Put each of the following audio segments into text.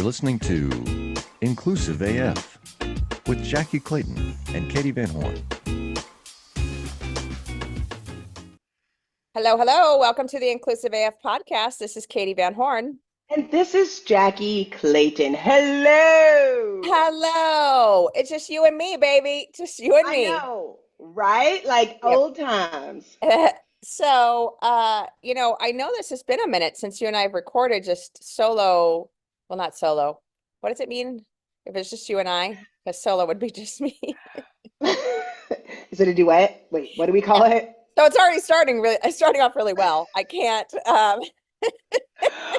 You're listening to Inclusive AF with Jackye Clayton and Katee Van Horn. Hello, hello. Welcome to the Inclusive AF podcast. This is Katee Van Horn. And this is Jackye Clayton. Hello. Hello. It's just you and me, baby. Just you and I me. know, right? Like Yep. old times. I know this has been a minute since you and I have recorded just solo. Well, not solo. What does it mean if it's just you and I? Because solo would be just me. Is it a duet? Wait, what do we call it? So it's already starting off really well. I can't.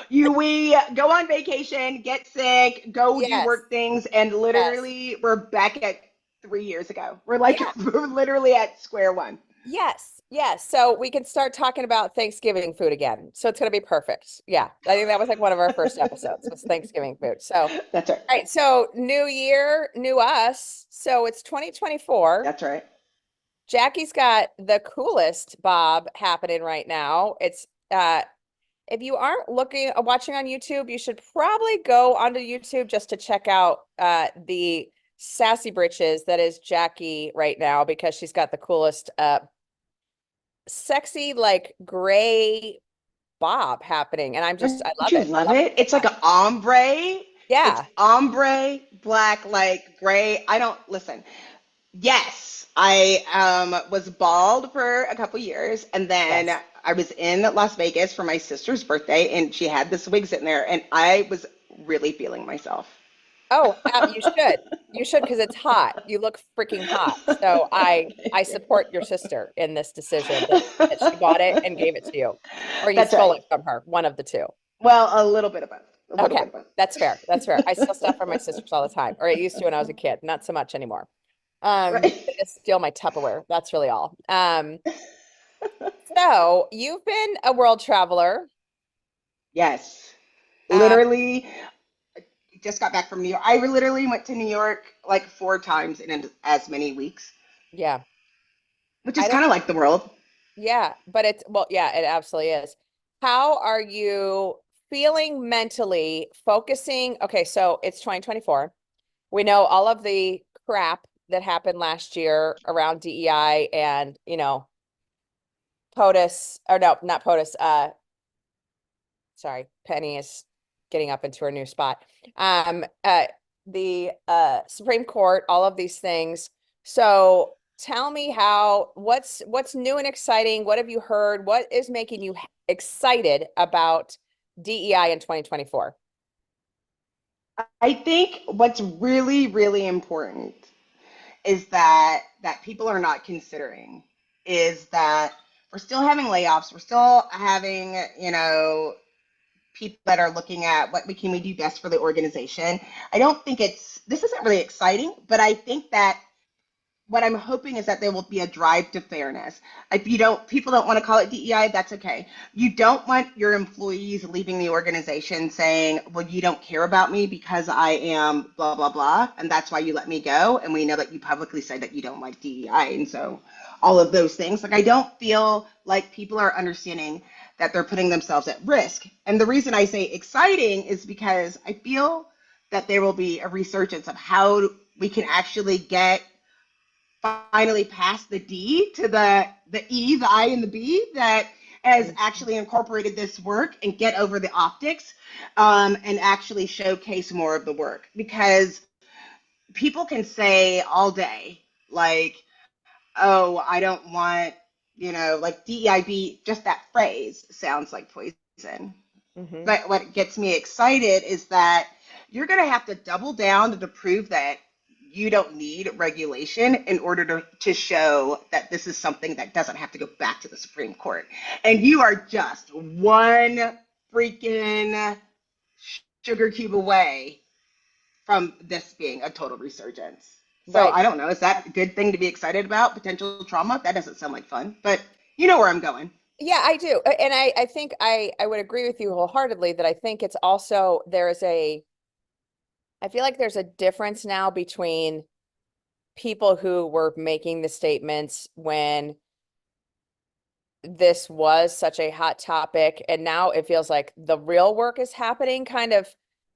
We go on vacation, get sick, go do Yes, work things, and yes. literally we're back at 3 years ago. We're like Yeah. we're literally at square one. Yes, yes. So we can start talking about Thanksgiving food again. So it's going to be perfect. Yeah. I think that was like one of our first episodes was Thanksgiving food. So, all That's right. right. So new year, new us. So it's 2024. That's right. Jackie's got the coolest bob happening right now. If you aren't watching on YouTube, you should probably go onto YouTube just to check out the sassy britches that is Jackye right now because she's got the coolest sexy like gray bob happening and Don't I love you it. I love love it it? so It's like much. an ombre. It's Yeah. ombre, black, like gray. I don't listen. Yes, I was bald for a couple years, and then Yes. I was in Las Vegas for my sister's birthday, and she had this wig sitting there, and I was really feeling myself. Oh, you should. You should because it's hot. You look freaking hot. So I Thank support your sister in this decision that she bought it and gave it to you, or you That's stole right. it from her. One of the two. Well, a little bit of both. A little Okay, bit of both. that's fair. That's fair. I steal stuff from my sisters all the time, or I used to when I was a kid. Not so much anymore. Right. They just steal my Tupperware. That's really all. So you've been a world traveler. Yes. Um, Literally, just got back from New York. I literally went to New York like 4 times in as many weeks, yeah, which I is don't, kind of like the world. yeah, but well, yeah, it absolutely is. How are you feeling mentally focusing? Okay, so it's 2024. We know all of the crap that happened last year around DEI and, POTUS, or no, not POTUS, sorry, Penny is getting up into her new spot. Um, uh, the Supreme Court, all of these things. So tell me what's new and exciting? What have you heard? What is making you excited about DEI in 2024? I think what's really, really important is that people are not considering is that we're still having layoffs. We're still having, people that are looking at what we do best for the organization. I don't think this isn't really exciting, but I think that what I'm hoping is that there will be a drive to fairness. If people don't want to call it DEI, that's okay. You don't want your employees leaving the organization saying, well, you don't care about me because I am blah, blah, blah, and that's why you let me go. And we know that you publicly said that you don't like DEI. And so all of those things, like I don't feel like people are understanding that they're putting themselves at risk. And the reason I say exciting is because I feel that there will be a resurgence of how we can actually get finally past the D to the E, the I, and the B that has actually incorporated this work and get over the optics, and actually showcase more of the work. Because people can say all day, like, oh, I don't want, like DEIB, just that phrase sounds like poison. Mm-hmm. But what gets me excited is that you're going to have to double down to prove that you don't need regulation in order to show that this is something that doesn't have to go back to the Supreme Court. And you are just one freaking sugar cube away from this being a total resurgence. So Right. I don't know. Is that a good thing to be excited about? Potential trauma? That doesn't sound like fun, but you know where I'm going. Yeah, I do. And I think I would agree with you wholeheartedly that I think it's also I feel like there's a difference now between people who were making the statements when this was such a hot topic, and now it feels like the real work is happening kind of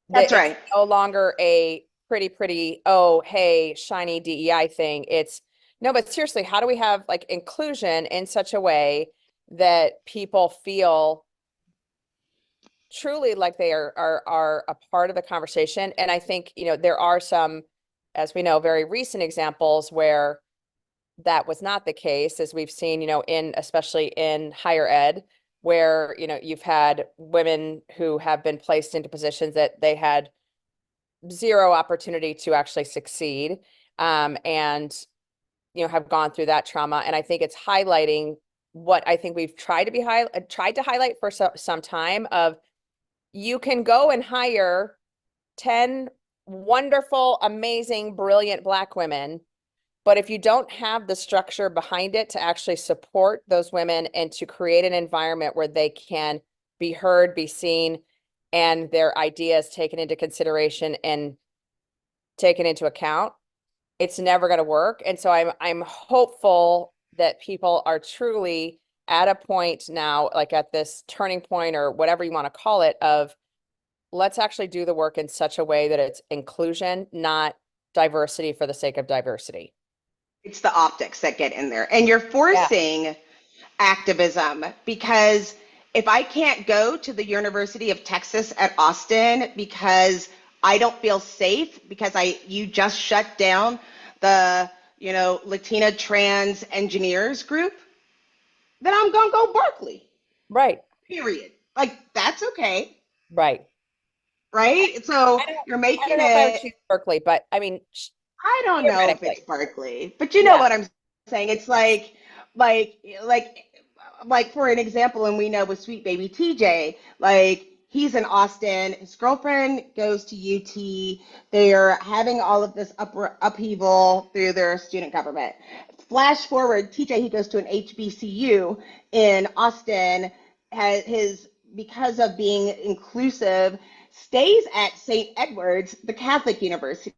That's It's right. no longer a pretty, oh, hey, shiny DEI thing. It's no, but seriously, how do we have like inclusion in such a way that people feel truly like they are a part of the conversation? And I think, there are some, as we know, very recent examples where that was not the case, as we've seen, in especially in higher ed, where, you've had women who have been placed into positions that they had zero opportunity to actually succeed, and have gone through that trauma. And I think it's highlighting what I think we've tried to highlight for some time of you can go and hire 10 wonderful, amazing, brilliant Black women, but if you don't have the structure behind it to actually support those women and to create an environment where they can be heard, be seen, and their ideas taken into consideration and taken into account, it's never going to work. And so I'm hopeful that people are truly at a point now, like at this turning point or whatever you want to call it, of let's actually do the work in such a way that it's inclusion, not diversity for the sake of diversity. It's the optics that get in there. And you're Yeah. forcing activism because if I can't go to the University of Texas at Austin because I don't feel safe because you just shut down the, Latina trans engineers group, then I'm going to go Berkeley. Right. Period. Like that's okay, Right. right? So I don't you're I don't making know if I would it choose Berkeley, but I mean, I don't know if it's theoretically. Berkeley, but you know Yeah. what I'm saying. It's like, like, like for an example, and we know with Sweet Baby TJ, like he's in Austin. His girlfriend goes to UT. They're having all of this upheaval through their student government. Flash forward, TJ, he goes to an HBCU in Austin. Has his because of being inclusive stays at St. Edward's, the Catholic University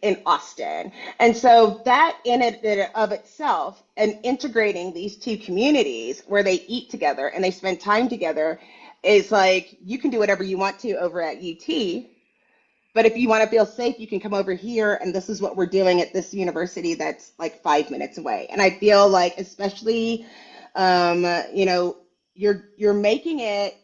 in Austin. And so that in and of itself, and integrating these two communities where they eat together and they spend time together is like, you can do whatever you want to over at UT. But if you want to feel safe, you can come over here, and this is what we're doing at this university that's like 5 minutes away. And I feel like, especially, um, you know, you're making it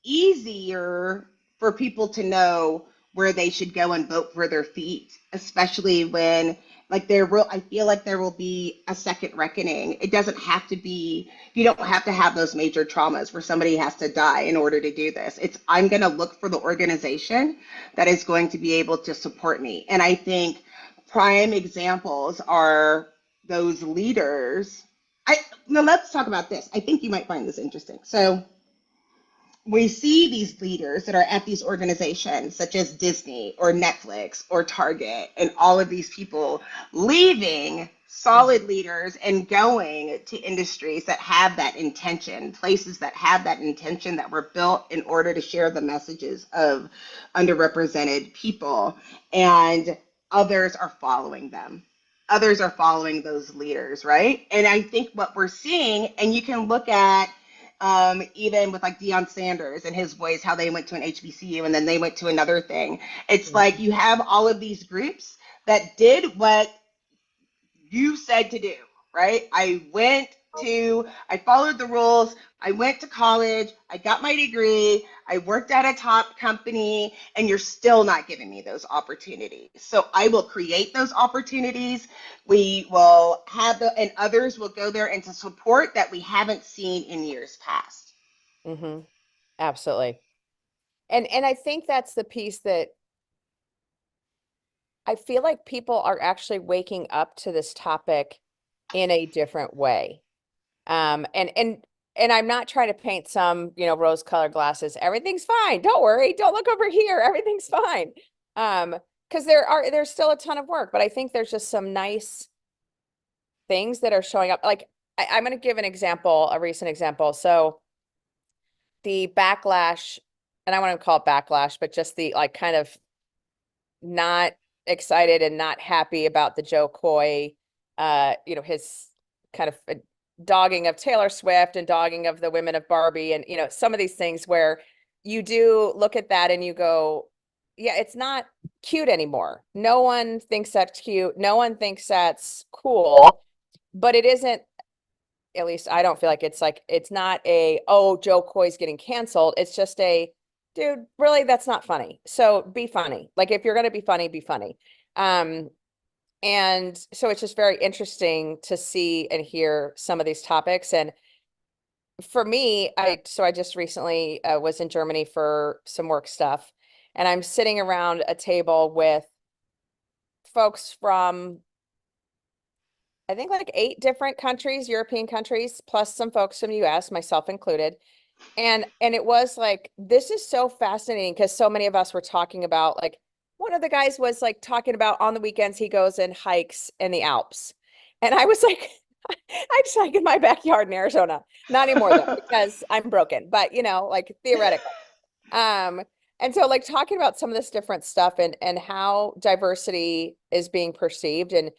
easier for people to know where they should go and vote for their feet, especially when like I feel like there will be a second reckoning. It doesn't have to be, you don't have to have those major traumas where somebody has to die in order to do this. It's I'm going to look for the organization that is going to be able to support me. And I think prime examples are those leaders. I Now let's talk about this. I think you might find this interesting. So we see these leaders that are at these organizations such as Disney or Netflix or Target and all of these people leaving solid leaders and going to industries that have that intention, places that have that intention that were built in order to share the messages of underrepresented people, and others are following them. Others are following those leaders, right? And I think what we're seeing, and you can look at even with like Deion Sanders and his boys, how they went to an HBCU and then they went to another thing. It's like you have all of these groups that did what you said to do, right? I followed the rules. I went to college. I got my degree. I worked at a top company, and you're still not giving me those opportunities. So I will create those opportunities. We will and others will go there into support that we haven't seen in years past. Mm-hmm. Absolutely. And I think that's the piece that I feel like people are actually waking up to this topic in a different way. And I'm not trying to paint some, rose-colored glasses. Everything's fine. Don't worry. Don't look over here. Everything's fine. Because there's still a ton of work, but I think there's just some nice things that are showing up. Like I'm going to give an example, a recent example. So the backlash, and I want to call it backlash, but just the like kind of not excited and not happy about the Joe Coy, his kind of dogging of Taylor Swift and dogging of the women of Barbie, and some of these things where you do look at that and you go, yeah, it's not cute anymore. No one thinks that's cute. No one thinks that's cool, but it isn't, at least I don't feel like it's not a, oh, Joe Coy's getting canceled. It's just a, dude, really, that's not funny. So be funny. Like if you're going to be funny, be funny. Um, and so it's just very interesting to see and hear some of these topics. And for me, I just recently was in Germany for some work stuff, and I'm sitting around a table with folks from, I think, like 8 different countries, European countries, plus some folks from the US, myself included. And it was like, this is so fascinating because so many of us were talking about, like, one of the guys was like talking about on the weekends he goes and hikes in the Alps. And I was like, I just hike in my backyard in Arizona. Not anymore though, because I'm broken, but like theoretically. Um, and so like talking about some of this different stuff and how diversity is being perceived, and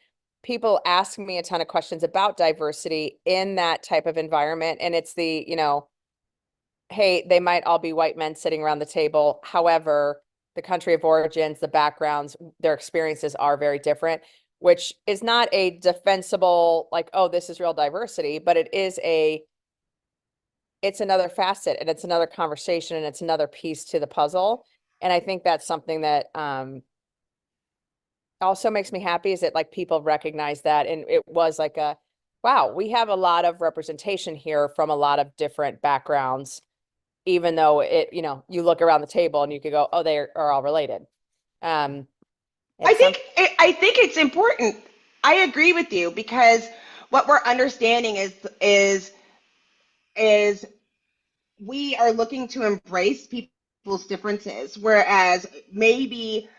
people ask me a ton of questions about diversity in that type of environment. And it's the, hey, they might all be white men sitting around the table. However, the country of origins, the backgrounds, their experiences are very different, which is not a defensible, like, oh, this is real diversity, but it's another facet and it's another conversation and it's another piece to the puzzle. And I think that's something that also makes me happy, is that like people recognize that. And it was like a, wow, we have a lot of representation here from a lot of different backgrounds, even though you look around the table and you could go, oh, they are all related. Um, I it's some, think I think it's important. I agree with you because what we're understanding is we are looking to embrace people's differences, whereas maybe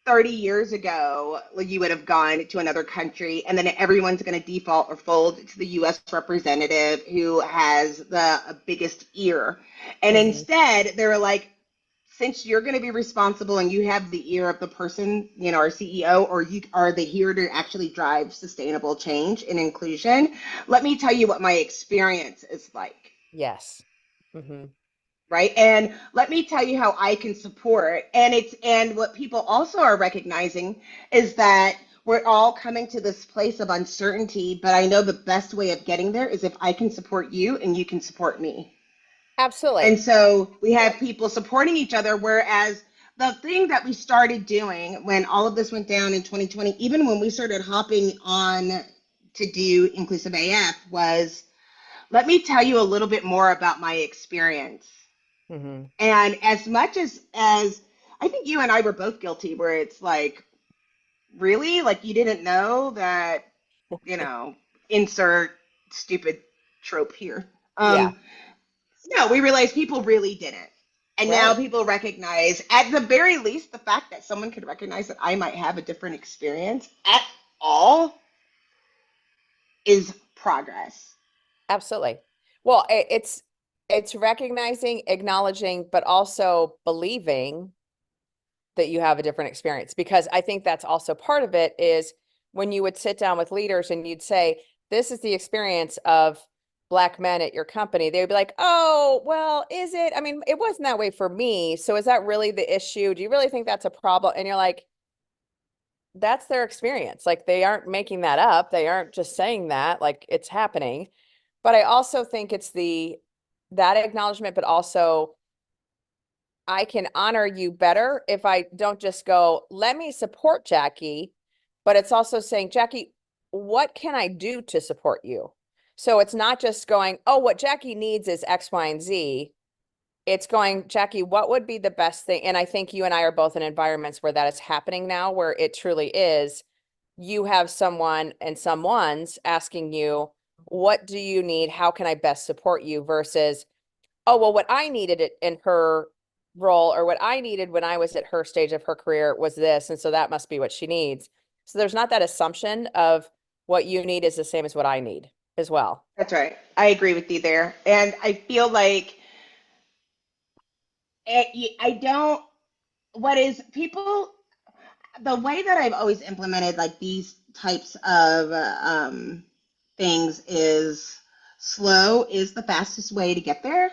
30 years ago, like, you would have gone to another country and then everyone's going to default or fold to the US representative who has the biggest ear. And Mhm. instead, they were like, since you're going to be responsible and you have the ear of the person, our CEO, or you are the here to actually drive sustainable change and inclusion, let me tell you what my experience is like. Yes. Hmm. Right, and let me tell you how I can support. And what people also are recognizing is that we're all coming to this place of uncertainty, but I know the best way of getting there is if I can support you and you can support me. And Absolutely. so we have people supporting each other, whereas the thing that we started doing when all of this went down in 2020, even when we started hopping on to do Inclusive AF, was, let me tell you a little bit more about my experience. Hmm. And as much as I think you and I were both guilty, where it's like, really, like, you didn't know that, you know, insert stupid trope here. Yeah. No, we realized people really didn't. And now Right. people recognize, at the very least, the fact that someone could recognize that I might have a different experience at all is progress. Absolutely. Well, it's recognizing, acknowledging, but also believing that you have a different experience, because I think that's also part of it, is when you would sit down with leaders and you'd say, this is the experience of Black men at your company, they would be like, oh, well, is it? I mean, it wasn't that way for me. So is that really the issue? Do you really think that's a problem? And you're like, that's their experience. Like, they aren't making that up. They aren't just saying that, like, it's happening. But I also think it's that acknowledgement, but also I can honor you better if I don't just go, let me support Jackye, but it's also saying, Jackye, what can I do to support you? So it's not just going, oh, what Jackye needs is X, Y, and Z. It's going, Jackye, what would be the best thing? And I think you and I are both in environments where that is happening now, where it truly is. You have someone and someone's asking you, what do you need? How can I best support you? Versus, oh, well, what I needed it in her role, or what I needed when I was at her stage of her career was this. And so that must be what she needs. So there's not that assumption of what you need is the same as what I need as well. That's right. I agree with you there. And I feel like I don't, what is people, the way that I've always implemented like these types of things is slow is the fastest way to get there,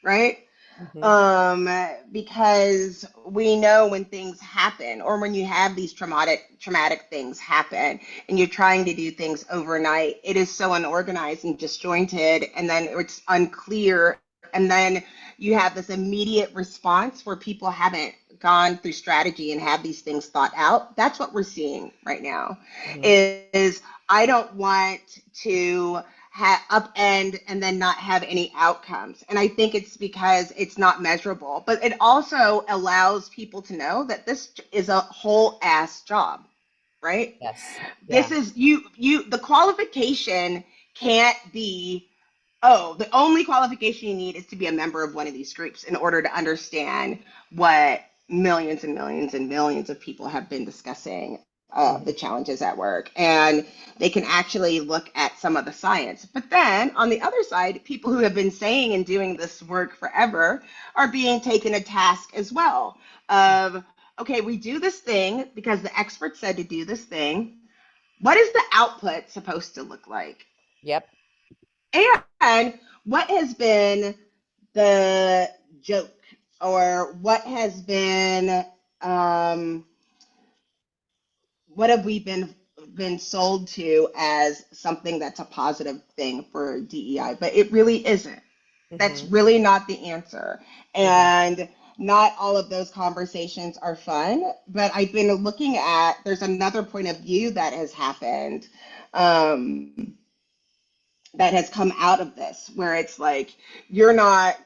right? Mhm. Because we know when things happen or when you have these traumatic things happen and you're trying to do things overnight, it is so unorganized and disjointed, and then it's unclear, and then you have this immediate response where people haven't gone through strategy and have these things thought out. That's what we're seeing right now. Mhm. Is I don't want to upend and then not have any outcomes. And I think it's because it's not measurable, but it also allows people to know that this is a whole ass job, right? Yes. This Yeah. is the qualification can't be, oh, the only qualification you need is to be a member of one of these groups in order to understand what millions and millions and millions of people have been discussing, the Mhm. challenges at work. And they can actually look at some of the science. But then on the other side, people who have been saying and doing this work forever are being taken to task as well. Of, okay, we do this thing because the expert said to do this thing. What is the output supposed to look like? Yep. And what has been the joke, or what has been, um, what have we been sold to as something that's a positive thing for DEI? But it really isn't. That's Mhm. really not the answer. Mhm. And not all of those conversations are fun, but I've been looking at, there's another point of view that has happened, um, that has come out of this, where it's like, you're not,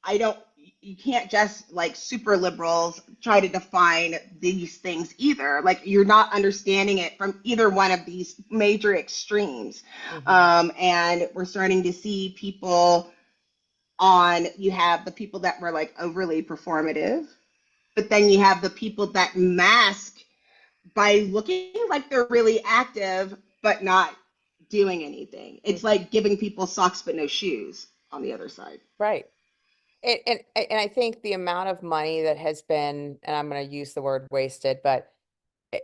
I don't, you can't just like super liberals try to define these things either. Like, you're not understanding it from either one of these major extremes. Mhm. And we're starting to see people on, you have the people that were like overly performative, but then you have the people that mask by looking like they're really active, but not doing anything. It's Mhm. like giving people socks but no shoes on the other side. Right. And I think the amount of money that has been, and I'm going to use the word wasted, but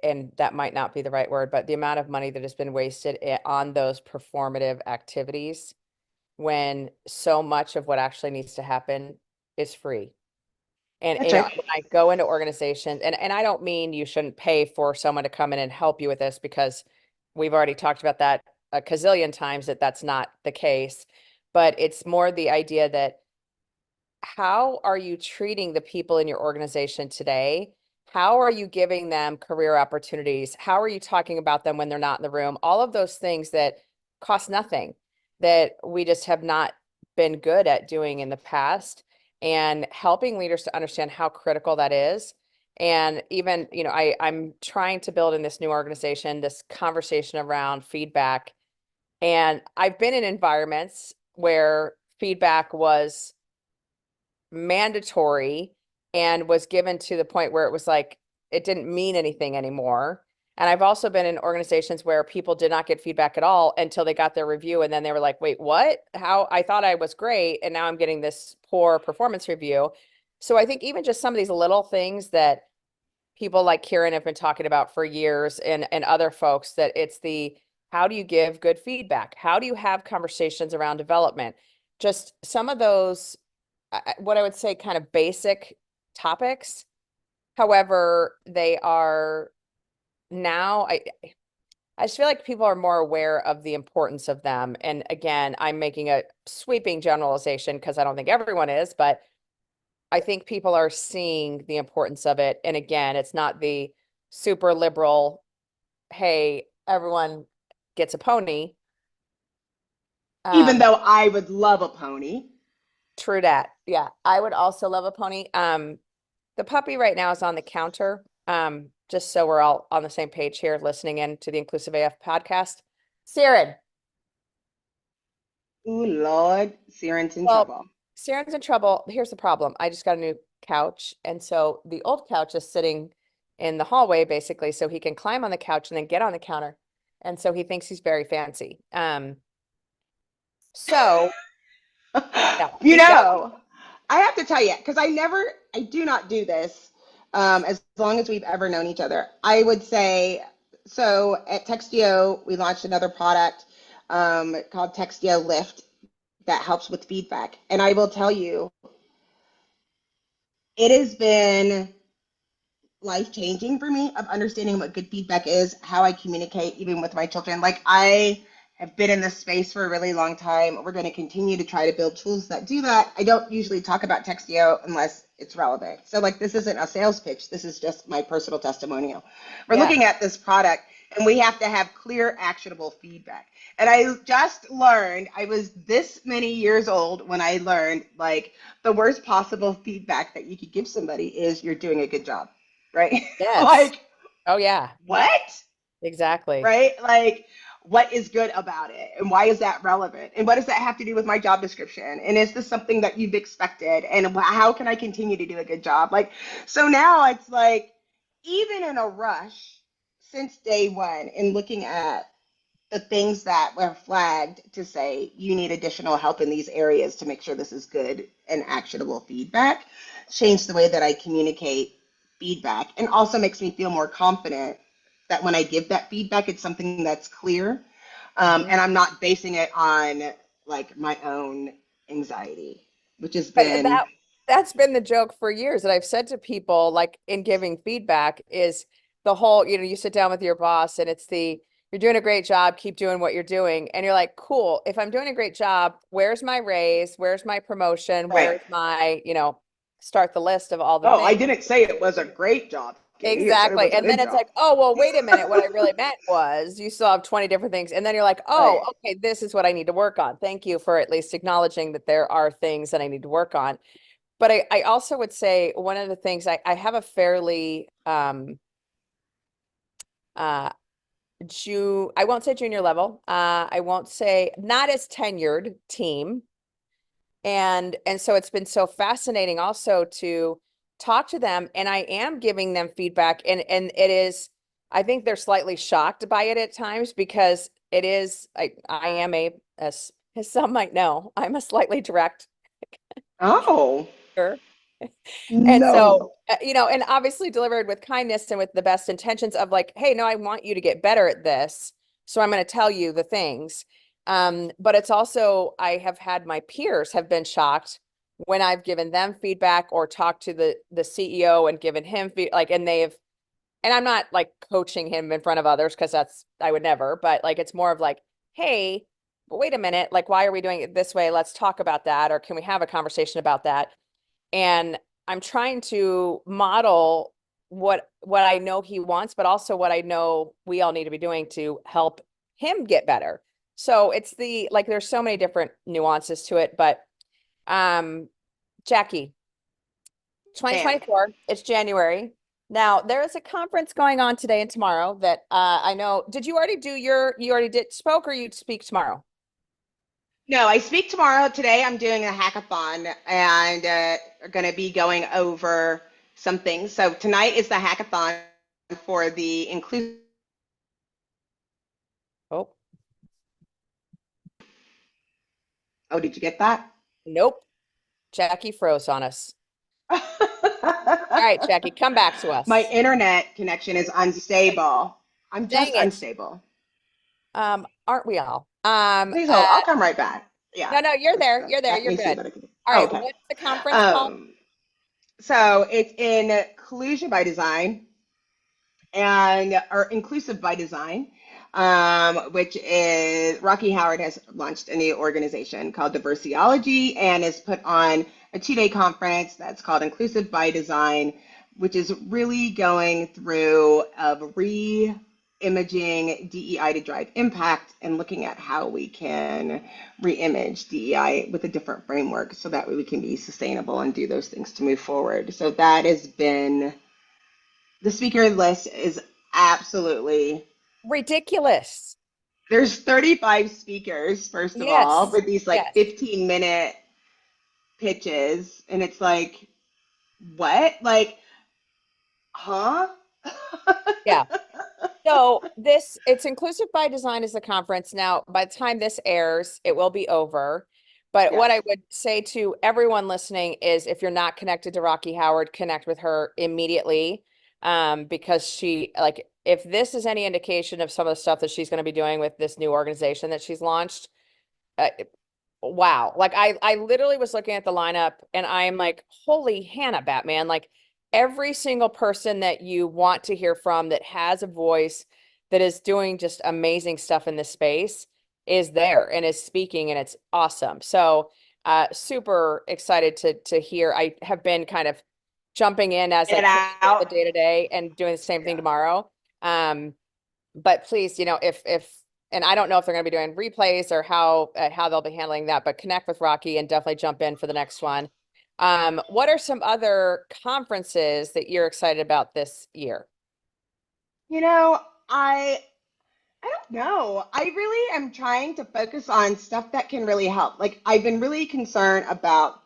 and that might not be the right word, but the amount of money that has been wasted on those performative activities when so much of what actually needs to happen is free. And That's right. when I go into organizations, and I don't mean you shouldn't pay for someone to come in and help you with this, because we've already talked about that a gazillion times that that's not the case. But it's more the idea that, how are you treating the people in your organization today? How are you giving them career opportunities? How are you talking about them when they're not in the room? All of those things that cost nothing, that we just have not been good at doing in the past, and helping leaders to understand how critical that is. And even, I'm trying to build in this new organization this conversation around feedback. And I've been in environments where feedback was mandatory and was given to the point where it was like it didn't mean anything anymore. And I've also been in organizations where people did not get feedback at all until they got their review, and then they were like, wait, what? How? I thought I was great, and now I'm getting this poor performance review. So I think even just some of these little things that people like Kieran have been talking about for years, and other folks, that it's the, how do you give good feedback? How do you have conversations around development? Just some of those, what I would say, kind of basic topics. However, they are now, I just feel like people are more aware of the importance of them. And again, I'm making a sweeping generalization because I don't think everyone is, but I think people are seeing the importance of it. And again, it's not the super liberal, hey, everyone gets a pony. Even Um, though I would love a pony. True that. Yeah, I would also love a pony. The puppy right now is on the counter. Just so we're all on the same page here, listening in to the Inclusive AF podcast. Siren. Ooh, Lord, Siren's in Well, trouble. Siren's in trouble. Here's the problem. I just got a new couch. And so the old couch is sitting in the hallway, basically, so he can climb on the couch and then get on the counter. And so he thinks he's very fancy. So yeah, You he's got, know, I have to tell you, because I do not do this, as long as we've ever known each other. I would say, so at Textio, we launched another product, called Textio Lift, that helps with feedback. And I will tell you, it has been life changing for me of understanding what good feedback is, how I communicate even with my children. Like I have been in this space for a really long time. We're going to continue to try to build tools that do that. I don't usually talk about Textio unless it's relevant. So like this isn't a sales pitch. This is just my personal testimonial. We're Yeah. looking at this product and we have to have clear, actionable feedback. And I just learned, I was this many years old when I learned like the worst possible feedback that you could give somebody is you're doing a good job, right? Yes. Like, Oh yeah, what? exactly. Right? Like, what is good about it? And why is that relevant? And what does that have to do with my job description? And is this something that you've expected? And how can I continue to do a good job? Like, so now it's like, even in a rush since day one, in looking at the things that were flagged to say you need additional help in these areas to make sure this is good and actionable feedback, change the way that I communicate feedback, and also makes me feel more confident that when I give that feedback, it's something that's clear, Mhm. and I'm not basing it on like my own anxiety, which has But been, that's been the joke for years that I've said to people, like in giving feedback, is the whole, you sit down with your boss and it's you're doing a great job, keep doing what you're doing. And you're like, cool, if I'm doing a great job, where's my raise? Where's my promotion? right. Where's my, start the list of all the Oh, I things. didn't say it was a great job, Katie. I said it Exactly. was a And then good it's job. like, oh, well, wait a minute. What I really meant was you still have 20 different things. And then you're like, oh, Right. okay, this is what I need to work on. Thank you for at least acknowledging that there are things that I need to work on. But I also would say one of the things I have a fairly uh I won't say junior level. I won't say not as tenured team. And so it's been so fascinating also to talk to them, and I am giving them feedback, and it is, I think they're slightly shocked by it at times because it is, I am as some might know, I'm a slightly direct. Oh, And so, no. and obviously delivered with kindness and with the best intentions of like, hey, no, I want you to get better at this. So I'm going to tell you the things. But it's also, I have had my peers have been shocked when I've given them feedback or talked to the CEO and given him like, and I'm not like coaching him in front of others because I would never, but like, it's more of like, hey, but wait a minute, like, why are we doing it this way? Let's talk about that. Or can we have a conversation about that? And I'm trying to model what I know he wants, but also what I know we all need to be doing to help him get better. So it's like there's so many different nuances to it, but um Jackye, Ma'am. 2024, it's January. Now there is a conference going on today and tomorrow that I know. Did you already you already did spoke or you speak tomorrow? No, I speak tomorrow. Today I'm doing a hackathon and are going to be going over some things. So tonight is the hackathon for the inclusive. Oh, Oh, did you get that? nope. Jackye froze on us. All right, Jackye, come back to My us. internet connection is unstable. I'm Dang just it. unstable. Aren't we all? Please hold. I'll come right back. Yeah, No, you're there. You're there. let You're me see good. what I can do. All Oh, right. okay. What's the conference called? Um, so it's Inclusion by Design and or Inclusive by Design, which is Rocky Howard has launched a new organization called Diversiology and has put on a 2-day conference that's called Inclusive by Design, which is really going through of re-imaging DEI to drive impact and looking at how we can re-image DEI with a different framework so that way we can be sustainable and do those things to move forward. So that has been the speaker list is absolutely, Ridiculous. there's 35 speakers, first of all, Yes. with these like Yes. 15-minute pitches. And it's like, what? Like, huh? Yeah. So it's Inclusive by Design is the conference. Now, by the time this airs, it will be over. But what Yes. I would say to everyone listening is if you're not connected to Rocky Howard, connect with her immediately. Because like, if this is any indication of some of the stuff that she's going to be doing with this new organization that she's launched, uh, wow. Like I literally was looking at the lineup and I'm like, holy Hannah, Batman. Like every single person that you want to hear from that has a voice that is doing just amazing stuff in this space is there and is speaking, and it's awesome. So super excited to hear. I have been kind of jumping in as In I and can with the out. day to day and doing the same thing Yeah. tomorrow. But please, if and I don't know if they're going to be doing replays or how they'll be handling that, but connect with Rocky and definitely jump in for the next one. What are some other conferences that you're excited about this year? You know, I don't know. I really am trying to focus on stuff that can really help. Like I've been really concerned about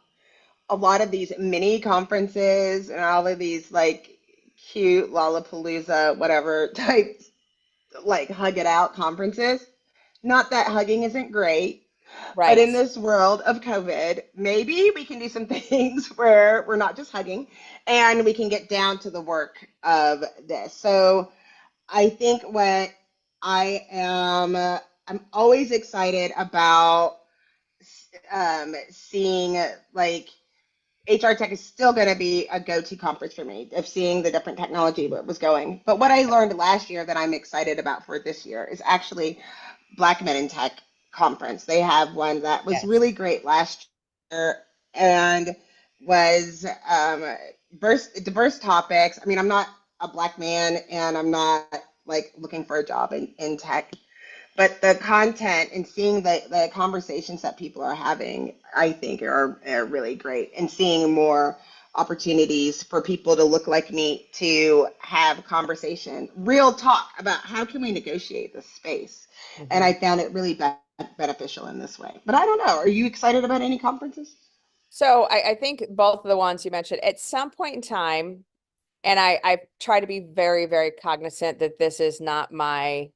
a lot of these mini conferences and all of these like cute Lollapalooza whatever type like hug it out conferences. Not that hugging isn't great, but Right. in this world of COVID, maybe we can do some things where we're not just hugging and we can get down to the work of this. So I think what I'm always excited about seeing like HR Tech is still going to be a go-to conference for me of seeing the different technology where it was going. But what I learned last year that I'm excited about for this year is actually Black Men in Tech conference. They have one that was Yes. really great last year and was diverse topics. I mean, I'm not a black man and I'm not like looking for a job in tech, but the content and seeing the conversations that people are having, I think are really great. And seeing more opportunities for people to look like me to have conversation, real talk about how can we negotiate this space. And Mhm. I found it really beneficial in this way. But I don't know. Are you excited about any conferences? So I think both of the ones you mentioned at some point in time, and I try to be very, very cognizant that this is not my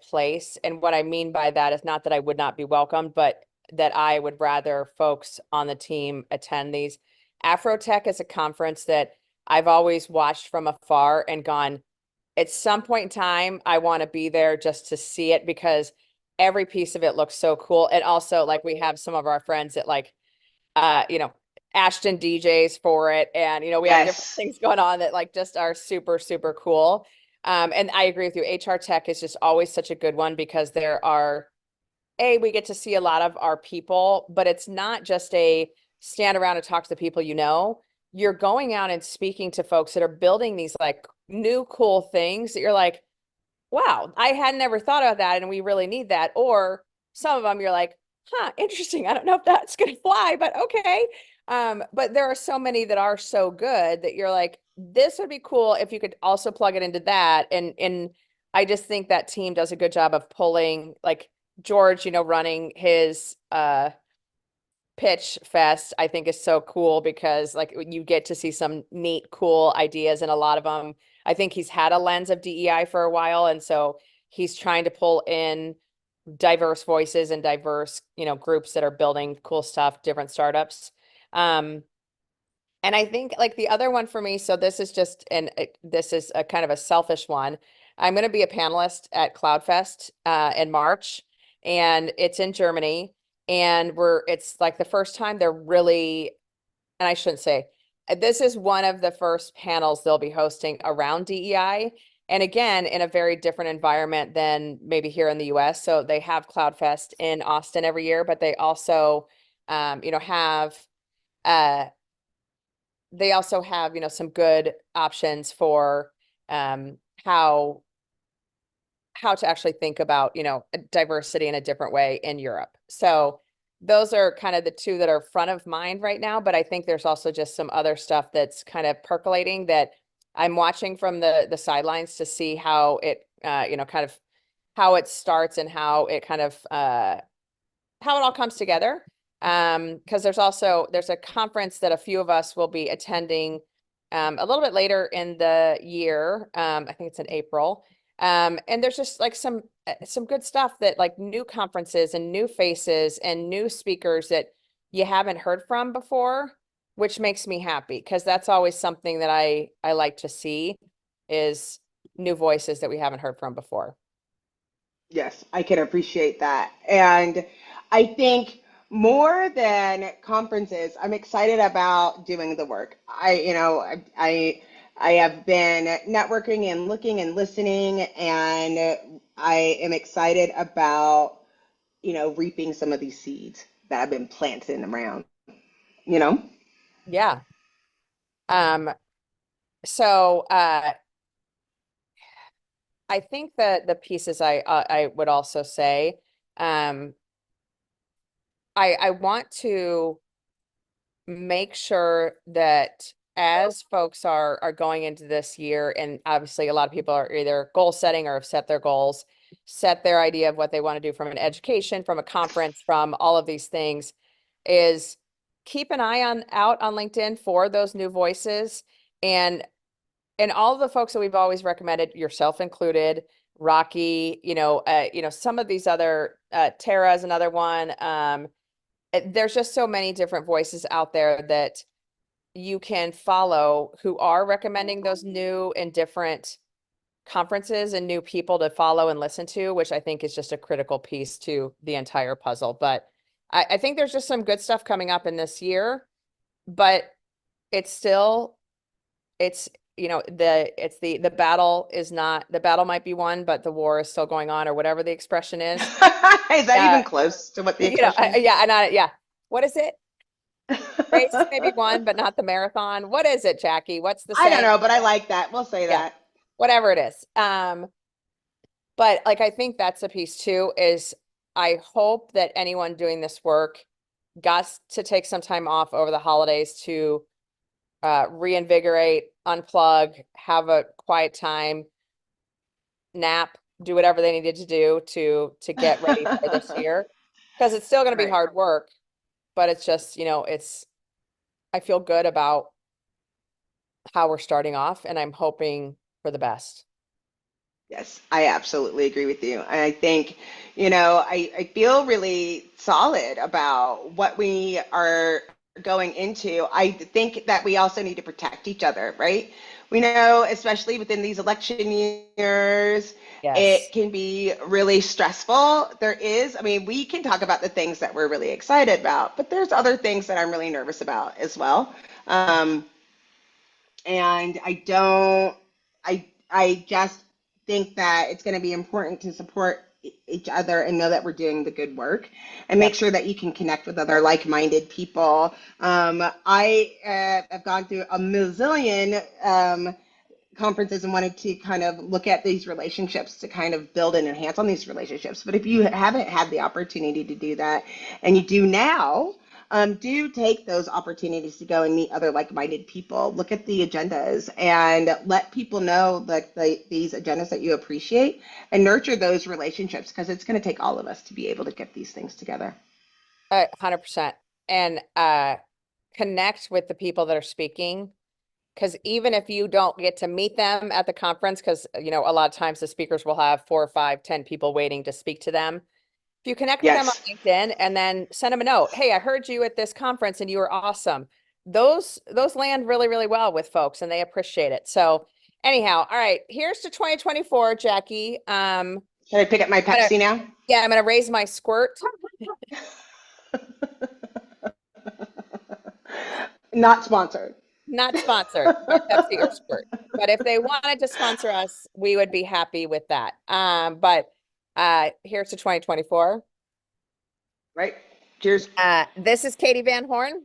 place. And what I mean by that is not that I would not be welcomed, but that I would rather folks on the team attend these. Afrotech is a conference that I've always watched from afar and gone, at some point in time, I want to be there just to see it because every piece of it looks so cool. And also, like, we have some of our friends that like Ashton DJs for it. And, we have different Yes. things going on that like just are super, super cool. And I agree with you. HR Tech is just always such a good one because we get to see a lot of our people, but it's not just a stand around and talk to the people you know. You're going out and speaking to folks that are building these like new cool things that you're like, wow, I had never thought about that and we really need that. Or some of them you're like, huh, interesting. I don't know if that's gonna fly, but okay. But there are so many that are so good that you're like, this would be cool if you could also plug it into that. And I just think that team does a good job of pulling like George, running his pitch fest, I think is so cool because like you get to see some neat, cool ideas, and a lot of them, I think he's had a lens of DEI for a while, and so he's trying to pull in diverse voices and diverse, groups that are building cool stuff, different startups. Um, and I think like the other one for me, so this is just, this is a kind of a selfish one. I'm going to be a panelist at CloudFest in March, and it's in Germany. And it's like the first time they're really, and I shouldn't say, this is one of the first panels they'll be hosting around DEI. And again, in a very different environment than maybe here in the US. So they have CloudFest in Austin every year, but they also, have uh, they also have, some good options for um, how how to actually think about, diversity in a different way in Europe. So those are kind of the two that are front of mind right now, but I think there's also just some other stuff that's kind of percolating that I'm watching from the sidelines to see how it kind of how it starts and how it kind of how it all comes together. Because there's a conference that a few of us will be attending a little bit later in the year. I think it's in April. And there's just like some good stuff that like new conferences and new faces and new speakers that you haven't heard from before, which makes me happy because that's always something that I like to see is new voices that we haven't heard from before. Yes, I can appreciate that. And I think more than conferences, I'm excited about doing the work. I have been networking and looking and listening, and I am excited about, reaping some of these seeds that have been planted in the ground, you know? Yeah. Um, so I think that the pieces I would also say, um, I want to make sure that as folks are going into this year, and obviously a lot of people are either goal setting or have set their goals, set their idea of what they want to do from an education, from a conference, from all of these things, is keep an eye on out on LinkedIn for those new voices and all the folks that we've always recommended, yourself included, Rocky, some of these other Tara is another one. There's just so many different voices out there that you can follow who are recommending those new and different conferences and new people to follow and listen to, which I think is just a critical piece to the entire puzzle. But I think there's just some good stuff coming up in this year, but it's still, it's, the battle is not, the battle might be won, but the war is still going on, or whatever the expression is. Is that Uh, even close to what the expression is? yeah, yeah. What is it? Race maybe one, but not the marathon. What is it, Jackye? What's the I don't saying? know, but I like that. We'll say Yeah, that. whatever it is. But like I think that's a piece too, is I hope that anyone doing this work got to take some time off over the holidays to reinvigorate, unplug, have a quiet time, nap, do whatever they needed to do to get ready for this year. Because it's still going to be Right. hard work, but it's just, I feel good about how we're starting off, and I'm hoping for the best. Yes, I absolutely agree with you. And I think, I feel really solid about what we are going into. I think that we also need to protect each other, right? We know, especially within these election years, Yes. it can be really stressful. I mean, we can talk about the things that we're really excited about, but there's other things that I'm really nervous about as well. And I just think that it's going to be important to support each other and know that we're doing the good work and make Yep. sure that you can connect with other like-minded people. I have gone through a million conferences and wanted to kind of look at these relationships to kind of build and enhance on these relationships. But if you haven't had the opportunity to do that, and you do now, do take those opportunities to go and meet other like-minded people. Look at the agendas and let people know that these agendas that you appreciate and nurture those relationships because it's going to take all of us to be able to get these things together. 100%. And connect with the people that are speaking. Because even if you don't get to meet them at the conference, because a lot of times the speakers will have 4 or 5, 10 people waiting to speak to them. If you connect with them on Yes. LinkedIn and then send them a note, hey, I heard you at this conference and you were awesome. Those land really, really well with folks and they appreciate it. So anyhow, all right, here's to 2024, Jackye. Should I pick up my Gonna- Pepsi now? yeah, I'm gonna raise my squirt. Not sponsored. Not sponsored by Pepsi or Squirt, but if they wanted to sponsor us, we would be happy with that. But here's to 2024. Right. Cheers. This is Katee Van Horn.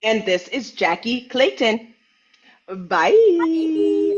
And this is Jackye Clayton. Bye. Bye.